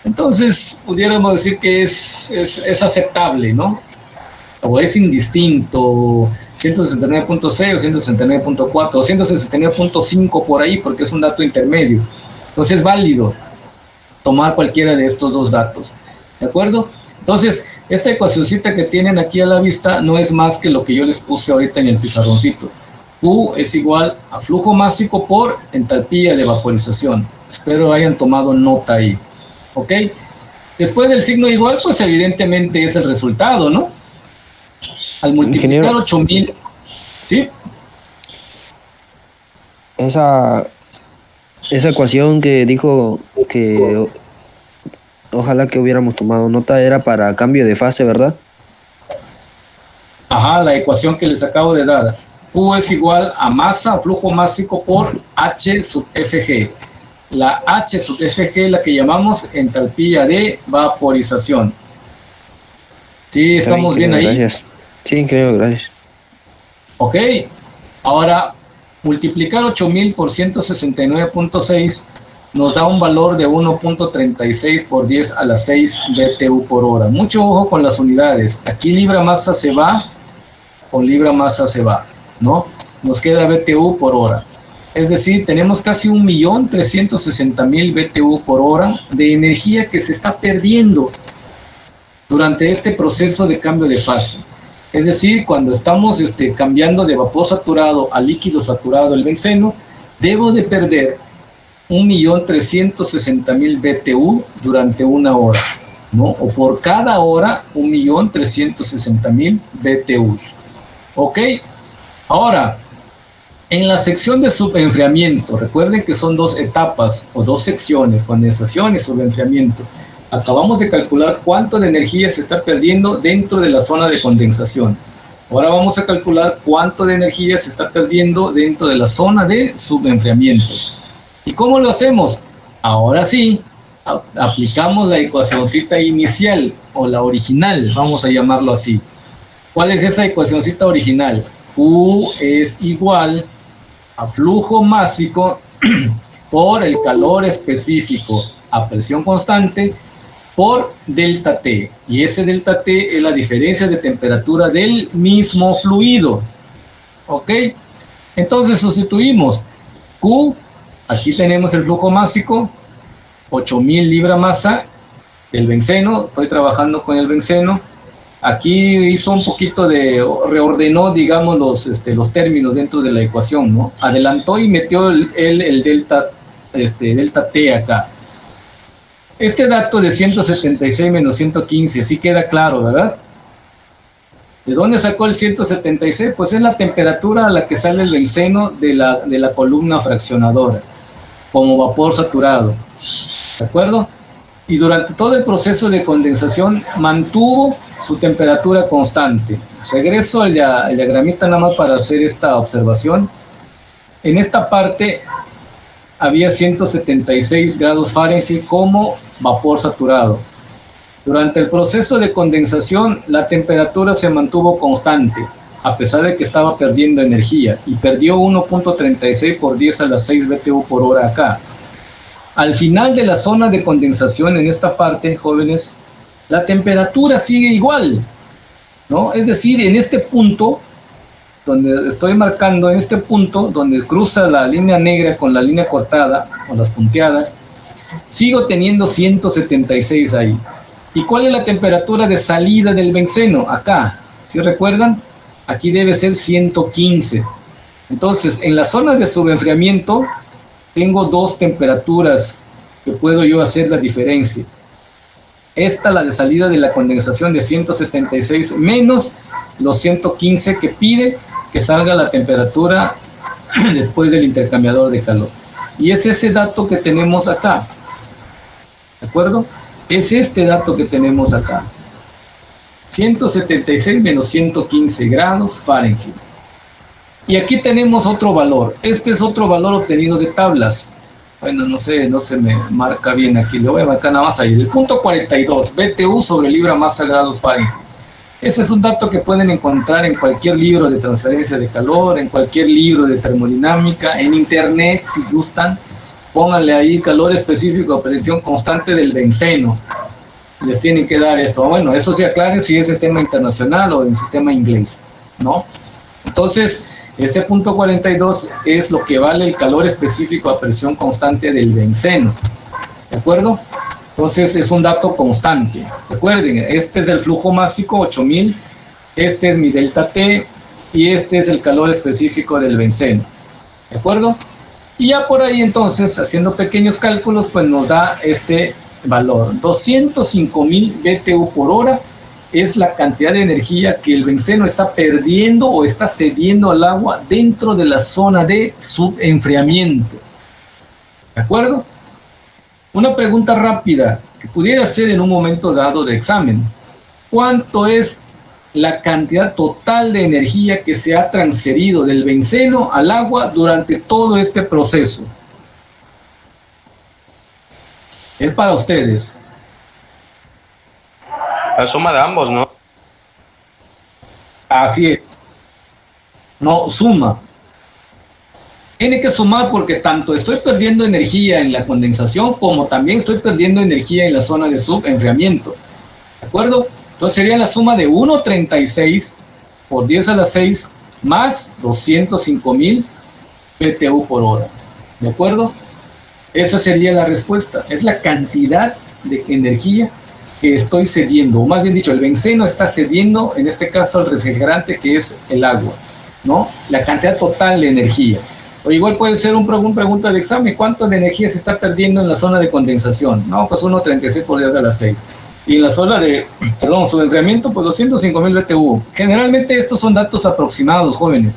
Entonces, pudiéramos decir que es aceptable, ¿no? O es indistinto, 169.6 o 169.4 o 169.5 por ahí, porque es un dato intermedio. Entonces es válido tomar cualquiera de estos dos datos, ¿de acuerdo? Entonces, esta ecuacióncita que tienen aquí a la vista no es más que lo que yo les puse ahorita en el pizarroncito. Q es igual a flujo másico por entalpía de vaporización. Espero hayan tomado nota ahí, ¿ok? Después del signo igual, pues evidentemente es el resultado, ¿no? Al multiplicar 8000, ¿sí? Esa ecuación que dijo que ojalá que hubiéramos tomado nota era para cambio de fase, ¿verdad? Ajá, la ecuación que les acabo de dar. Q es igual a masa, flujo másico por H sub Fg. La H sub Fg es la que llamamos entalpía de vaporización. ¿Sí? ¿Estamos bien ahí? Gracias. Sí, ingeniero, gracias. Ok. Ahora, multiplicar 8000 por 169.6 nos da un valor de 1.36 por 10 a la 6 BTU por hora. Mucho ojo con las unidades. Aquí libra masa se va, con libra masa se va, ¿no? Nos queda BTU por hora. Es decir, tenemos casi 1.360.000 BTU por hora de energía que se está perdiendo durante este proceso de cambio de fase. Es decir, cuando estamos cambiando de vapor saturado a líquido saturado el benceno, debo de perder 1.360.000 BTU durante una hora, ¿no? O por cada hora, 1.360.000 BTUs. ¿Ok? Ahora, en la sección de subenfriamiento, recuerden que son dos etapas o dos secciones, condensación y subenfriamiento. Acabamos de calcular cuánto de energía se está perdiendo dentro de la zona de condensación. Ahora vamos a calcular cuánto de energía se está perdiendo dentro de la zona de subenfriamiento. ¿Y cómo lo hacemos? Ahora sí, aplicamos la ecuacióncita inicial o la original, vamos a llamarlo así. ¿Cuál es esa ecuacióncita original? Q es igual a flujo másico por el calor específico a presión constante por delta T, y ese delta T es la diferencia de temperatura del mismo fluido. ¿Ok? Entonces sustituimos Q, aquí tenemos el flujo másico, 8000 libra masa, el benceno, estoy trabajando con el benceno, aquí hizo un poquito de, reordenó, digamos, los términos dentro de la ecuación, ¿no? Adelantó y metió el delta, delta T acá. Este dato de 176 menos 115, sí queda claro, ¿verdad? ¿De dónde sacó el 176? Pues es la temperatura a la que sale el benceno de la columna fraccionadora, como vapor saturado, ¿de acuerdo? Y durante todo el proceso de condensación mantuvo su temperatura constante. Regreso al diagramita nada más para hacer esta observación. En esta parte había 176 grados Fahrenheit como vapor saturado. Durante el proceso de condensación, la temperatura se mantuvo constante, a pesar de que estaba perdiendo energía, y perdió 1.36 por 10 a la 6 BTU por hora acá. Al final de la zona de condensación, en esta parte, jóvenes, la temperatura sigue igual, ¿no? Es decir, en este punto, donde estoy marcando, en este punto, donde cruza la línea negra con la línea cortada, o las punteadas, sigo teniendo 176 ahí. ¿Y cuál es la temperatura de salida del benceno? Acá, ¿sí recuerdan? Aquí debe ser 115. Entonces, en la zona de subenfriamiento, tengo dos temperaturas que puedo yo hacer la diferencia. Esta, la de salida de la condensación de 176, menos los 115 que pide que salga la temperatura después del intercambiador de calor. Y es ese dato que tenemos acá. ¿De acuerdo? Es este dato que tenemos acá. 176 menos 115 grados Fahrenheit. Y aquí tenemos otro valor. Este es otro valor obtenido de tablas. Bueno, no sé, no se me marca bien aquí. Le voy a marcar nada más ahí. El punto 42, BTU sobre libra masa grados Fahrenheit. Ese es un dato que pueden encontrar en cualquier libro de transferencia de calor, en cualquier libro de termodinámica, en internet, si gustan. Pónganle ahí calor específico a presión constante del benceno. Les tienen que dar esto. Bueno, eso sí aclare si es sistema internacional o en sistema inglés, ¿no? Entonces, este punto 42 es lo que vale el calor específico a presión constante del benceno, ¿de acuerdo? Entonces es un dato constante. Recuerden, este es el flujo másico 8000, este es mi delta T y este es el calor específico del benceno, ¿de acuerdo? Y ya por ahí entonces, haciendo pequeños cálculos, pues nos da este valor. 205.000 BTU por hora es la cantidad de energía que el benceno está perdiendo o está cediendo al agua dentro de la zona de subenfriamiento. ¿De acuerdo? Una pregunta rápida que pudiera ser en un momento dado de examen. ¿Cuánto es la cantidad total de energía que se ha transferido del benceno al agua durante todo este proceso? Es para ustedes. La suma de ambos, ¿no? Así es. No, suma. Tiene que sumar porque tanto estoy perdiendo energía en la condensación como también estoy perdiendo energía en la zona de subenfriamiento. ¿De acuerdo? Entonces sería la suma de 1.36 por 10 a la 6 más 205.000 BTU por hora. ¿De acuerdo? Esa sería la respuesta. Es la cantidad de energía que estoy cediendo, o más bien dicho, el benceno está cediendo, en este caso, al refrigerante que es el agua, ¿no? La cantidad total de energía. O igual puede ser una pregunta de examen, ¿cuánto de energía se está perdiendo en la zona de condensación? No, pues 1.36 por 10 a la 6. Y en la zona de, subenfriamiento, pues 205.000 BTU. Generalmente estos son datos aproximados, jóvenes.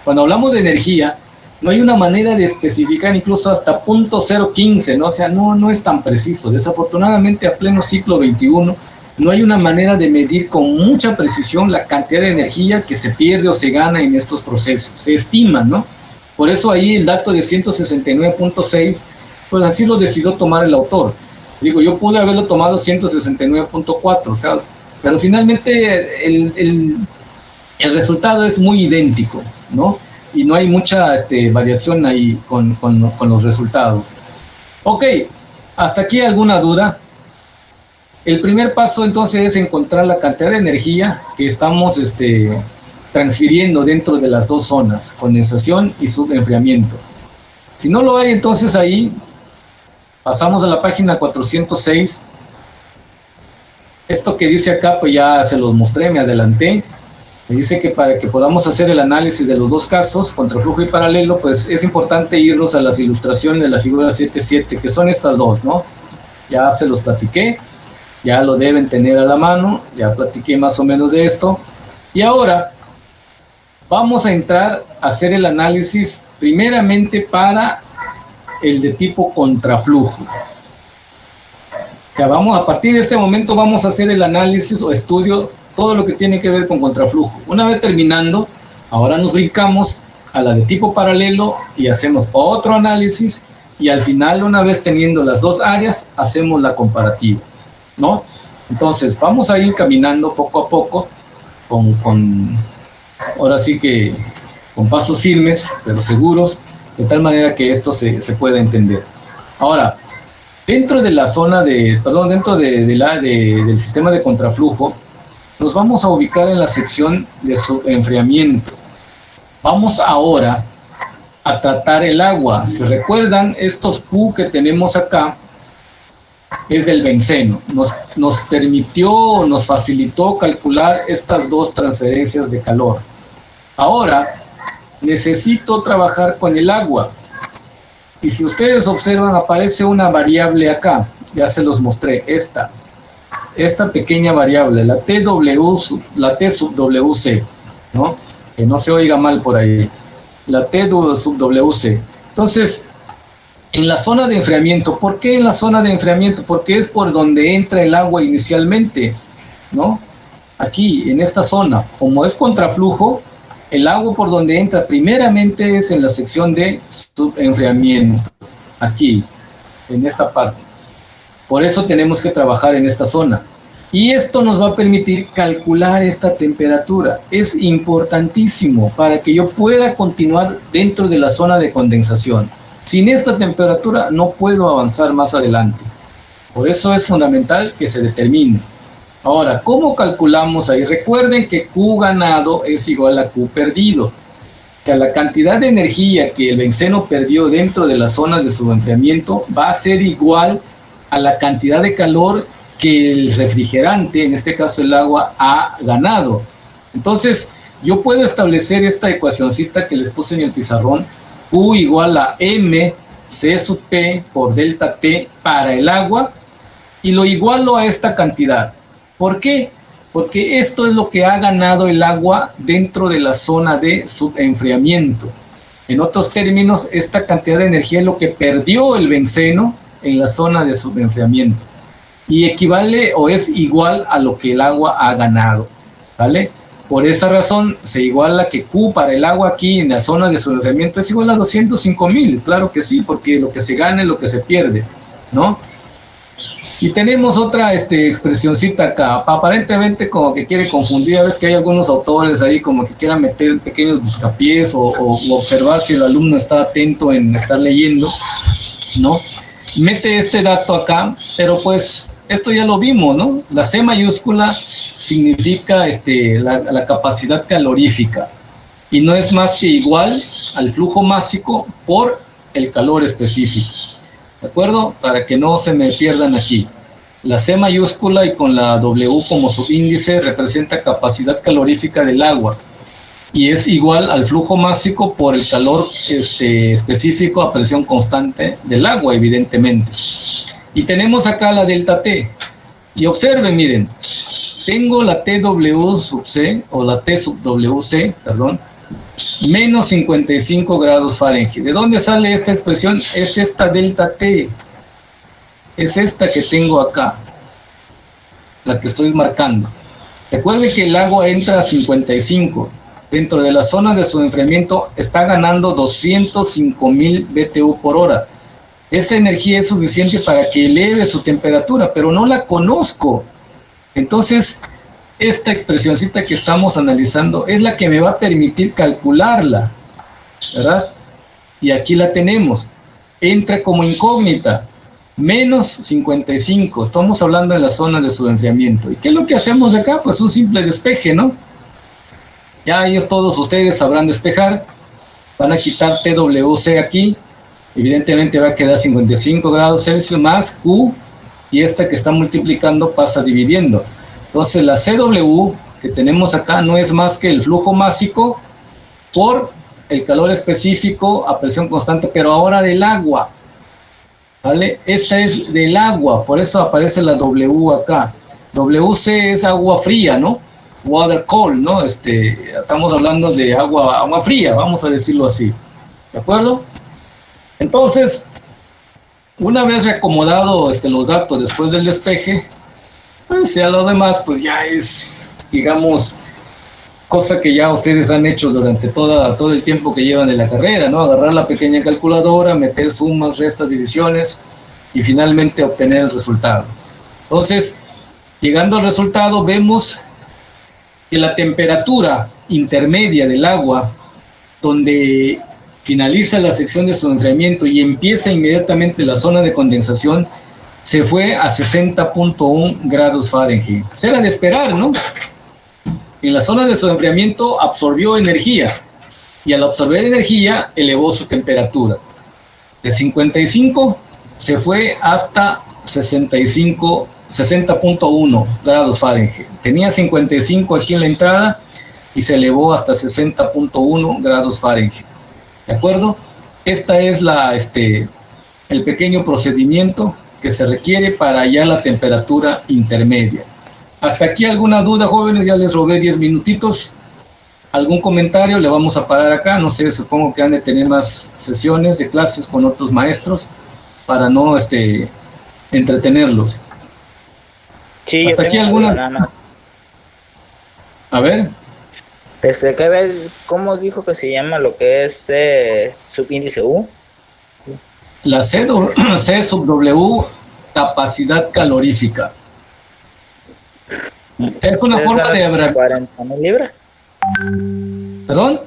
Cuando hablamos de energía, no hay una manera de especificar incluso hasta .015, ¿no? O sea, no es tan preciso. Desafortunadamente, a pleno siglo XXI, no hay una manera de medir con mucha precisión la cantidad de energía que se pierde o se gana en estos procesos. Se estima, ¿no? Por eso ahí el dato de 169.6, pues así lo decidió tomar el autor. Digo, yo pude haberlo tomado 169.4, o sea, pero finalmente el resultado es muy idéntico, ¿no? Y no hay mucha variación ahí con los resultados. Ok, ¿hasta aquí alguna duda? El primer paso entonces es encontrar la cantidad de energía que estamos transfiriendo dentro de las dos zonas, condensación y subenfriamiento. Si no lo hay, entonces ahí pasamos a la página 406. Esto que dice acá, pues ya se los mostré, me adelanté. Me dice que para que podamos hacer el análisis de los dos casos, contraflujo y paralelo, pues es importante irnos a las ilustraciones de la figura 7.7, que son estas dos, ¿no? Ya se los platiqué, ya lo deben tener a la mano, ya platiqué más o menos de esto. Y ahora vamos a entrar a hacer el análisis primeramente para el de tipo contraflujo. O sea, a partir de este momento vamos a hacer el análisis o estudio todo lo que tiene que ver con contraflujo. Una vez terminando, ahora nos brincamos a la de tipo paralelo y hacemos otro análisis y al final, una vez teniendo las dos áreas, hacemos la comparativa, ¿no? Entonces, vamos a ir caminando poco a poco ahora sí que con pasos firmes, pero seguros, de tal manera que esto se pueda entender. Ahora, dentro de la zona del sistema de contraflujo, nos vamos a ubicar en la sección de subenfriamiento. Vamos ahora a tratar el agua. Si recuerdan, estos Q que tenemos acá es del benceno. Nos facilitó calcular estas dos transferencias de calor. Ahora, necesito trabajar con el agua. Y si ustedes observan, aparece una variable acá. Ya se los mostré, esta pequeña variable, la T sub WC, ¿no? Que no se oiga mal por ahí, la T sub WC. Entonces, en la zona de enfriamiento, ¿por qué en la zona de enfriamiento? Porque es por donde entra el agua inicialmente, ¿no? Aquí, en esta zona, como es contraflujo, el agua por donde entra primeramente es en la sección de subenfriamiento, aquí, en esta parte. Por eso tenemos que trabajar en esta zona. Y esto nos va a permitir calcular esta temperatura. Es importantísimo para que yo pueda continuar dentro de la zona de condensación. Sin esta temperatura no puedo avanzar más adelante. Por eso es fundamental que se determine. Ahora, ¿cómo calculamos ahí? Recuerden que Q ganado es igual a Q perdido. Que a la cantidad de energía que el benceno perdió dentro de la zona de subenfriamiento va a ser igual a la cantidad de calor que el refrigerante, en este caso el agua, ha ganado. Entonces, yo puedo establecer esta ecuacioncita que les puse en el pizarrón, Q igual a M C sub P por delta T para el agua, y lo igualo a esta cantidad. ¿Por qué? Porque esto es lo que ha ganado el agua dentro de la zona de subenfriamiento. En otros términos, esta cantidad de energía es lo que perdió el benceno en la zona de subenfriamiento. Y equivale o es igual a lo que el agua ha ganado, ¿vale? Por esa razón se iguala que Q para el agua aquí en la zona de subenfriamiento es igual a 205.000, claro que sí, porque lo que se gana es lo que se pierde, ¿no? Y tenemos otra expresioncita acá, aparentemente como que quiere confundir, a veces que hay algunos autores ahí como que quieran meter pequeños buscapiés o observar si el alumno está atento en estar leyendo, ¿no? Mete este dato acá, pero pues esto ya lo vimos, ¿no? La C mayúscula significa la capacidad calorífica y no es más que igual al flujo másico por el calor específico, ¿de acuerdo? Para que no se me pierdan aquí. La C mayúscula y con la W como subíndice representa capacidad calorífica del agua y es igual al flujo másico por el calor específico a presión constante del agua, evidentemente. Y tenemos acá la delta T. Y observen, miren, tengo la TW sub C, o la T sub WC, perdón, menos 55 grados Fahrenheit. ¿De dónde sale esta expresión? Es esta delta T. Es esta que tengo acá, la que estoy marcando. Recuerden que el agua entra a 55. Dentro de la zona de su enfriamiento está ganando 205.000 BTU por hora. Esa energía es suficiente para que eleve su temperatura, pero no la conozco. Entonces, esta expresioncita que estamos analizando es la que me va a permitir calcularla, ¿verdad? Y aquí la tenemos. Entra como incógnita, menos 55. Estamos hablando de la zona de su enfriamiento. ¿Y qué es lo que hacemos acá? Pues un simple despeje, ¿no? Ya ellos, todos ustedes sabrán despejar. Van a quitar TWC aquí. Evidentemente va a quedar 55 grados Celsius más Q, y esta que está multiplicando pasa dividiendo. Entonces la CW que tenemos acá no es más que el flujo másico por el calor específico a presión constante, pero ahora del agua, ¿vale? Esta es del agua, por eso aparece la W acá. WC es agua fría, ¿no? Water cold, ¿no? Estamos hablando de agua fría, vamos a decirlo así, ¿de acuerdo? Entonces, una vez reacomodado los datos después del despeje, pues ya lo demás pues ya es, digamos, cosa que ya ustedes han hecho durante todo el tiempo que llevan en la carrera, ¿no? Agarrar la pequeña calculadora, meter sumas, restas, divisiones y finalmente obtener el resultado. Entonces, llegando al resultado, vemos que la temperatura intermedia del agua, donde finaliza la sección de su enfriamiento y empieza inmediatamente la zona de condensación, se fue a 60.1 grados Fahrenheit. Era de esperar, ¿no? En la zona de su enfriamiento absorbió energía, y al absorber energía elevó su temperatura. De 55 se fue hasta 60.1 grados Fahrenheit. Tenía 55 aquí en la entrada y se elevó hasta 60.1 grados Fahrenheit. ¿De acuerdo? Esta es el pequeño procedimiento que se requiere para hallar la temperatura intermedia. ¿Hasta aquí alguna duda, jóvenes? Ya les robé 10 minutitos. ¿Algún comentario? Le vamos a parar acá. No sé, supongo que han de tener más sesiones de clases con otros maestros para no entretenerlos. Sí, ¿hasta aquí alguna? A ver. ¿qué ves? ¿Cómo dijo que se llama lo que es subíndice U? La C sub W, capacidad calorífica. Es una forma de abreviar. 40.000 libras. ¿Perdón?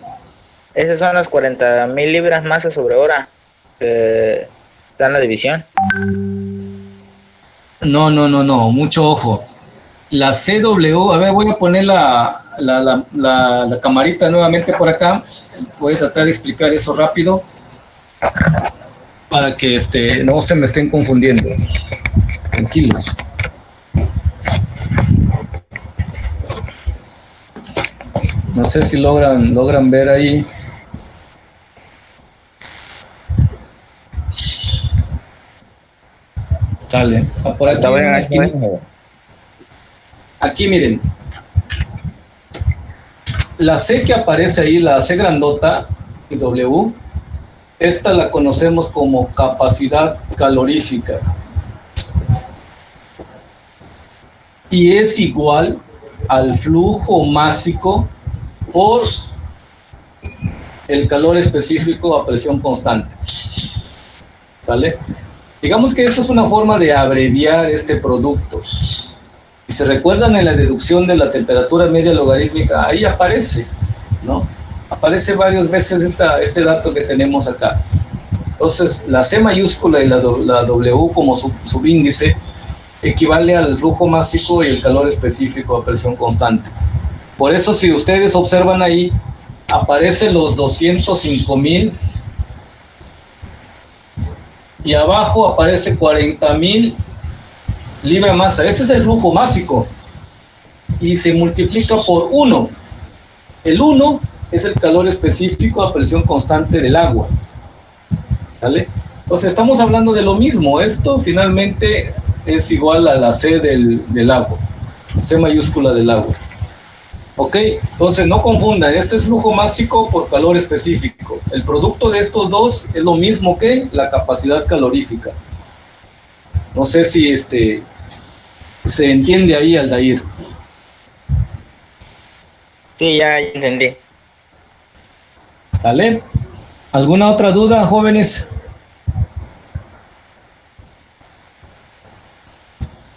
Esas son las 40.000 libras masa sobre hora que está en la división. No, mucho ojo. La CW, a ver, voy a poner la camarita nuevamente por acá. Voy a tratar de explicar eso rápido para que no se me estén confundiendo. Tranquilos. No sé si logran ver ahí. Sale. Por aquí, aquí miren. La C que aparece ahí, la C grandota, W, esta la conocemos como capacidad calorífica. Y es igual al flujo másico por el calor específico a presión constante. ¿Vale? Digamos que esto es una forma de abreviar este producto. Si se recuerdan en la deducción de la temperatura media logarítmica, ahí aparece, ¿no? Aparece varias veces este dato que tenemos acá. Entonces, la C mayúscula y la W como subíndice equivale al flujo másico y el calor específico a presión constante. Por eso, si ustedes observan ahí, aparecen los 205.000 y abajo aparece 40.000 libra masa. Ese es el flujo másico y se multiplica por 1. El 1 es el calor específico a presión constante del agua. ¿Vale? Entonces estamos hablando de lo mismo. Esto finalmente es igual a la C del agua, C mayúscula del agua. Ok, entonces no confundan, este es flujo másico por calor específico. El producto de estos dos es lo mismo que la capacidad calorífica. No sé si se entiende ahí, Aldair. Sí, ya entendí. ¿Vale? ¿Alguna otra duda, jóvenes?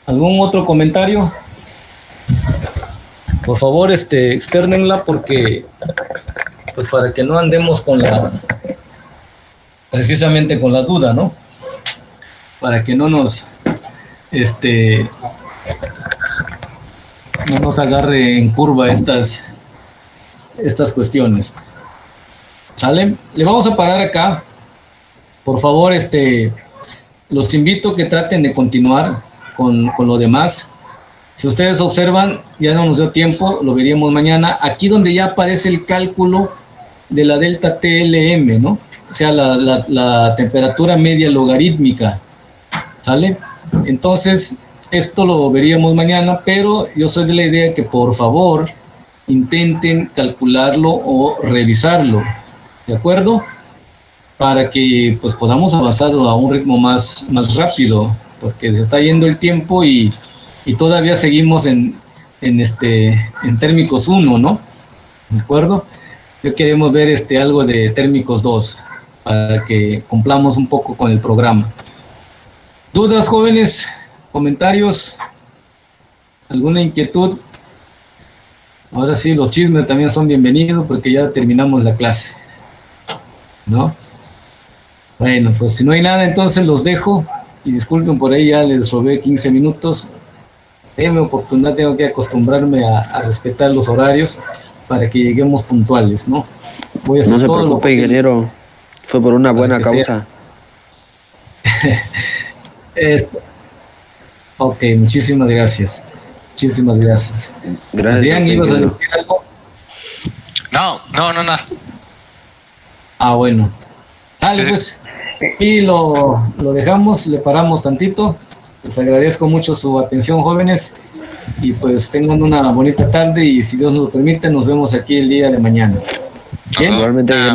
¿Algún otro comentario? Por favor, externenla porque, pues para que no andemos con precisamente con la duda, ¿no? Para que no nos, no nos agarre en curva estas cuestiones. ¿Sale? Le vamos a parar acá. Por favor, los invito a que traten de continuar con lo demás. Si ustedes observan, ya no nos dio tiempo, lo veríamos mañana. Aquí donde ya aparece el cálculo de la delta TLM, ¿no? O sea, la temperatura media logarítmica. ¿Sale? Entonces, esto lo veríamos mañana, pero yo soy de la idea que por favor intenten calcularlo o revisarlo. ¿De acuerdo? Para que pues podamos avanzar a un ritmo más rápido, porque se está yendo el tiempo y todavía seguimos en térmicos 1, ¿no? ¿De acuerdo? Yo queremos ver algo de térmicos 2 para que cumplamos un poco con el programa. ¿Dudas, jóvenes? ¿Comentarios? ¿Alguna inquietud? Ahora sí, los chismes también son bienvenidos porque ya terminamos la clase, ¿no? Bueno, pues si no hay nada, entonces los dejo. Y disculpen por ahí, ya les robé 15 minutos. Déjenme oportunidad, tengo que acostumbrarme a respetar los horarios para que lleguemos puntuales, ¿no? Voy a hacer No se todo lo preocupe, posible. ingeniero. Fue por una buena causa. Ok, muchísimas gracias. Muchísimas gracias. Gracias. Adrián, ¿ibas a ingeniero. decir algo? No. Ah, bueno. Sale, Sí. pues. Y lo dejamos, le paramos tantito. Les agradezco mucho su atención, jóvenes. Y pues tengan una bonita tarde y si Dios nos lo permite, nos vemos aquí el día de mañana. ¿Bien? Igualmente, ingeniero.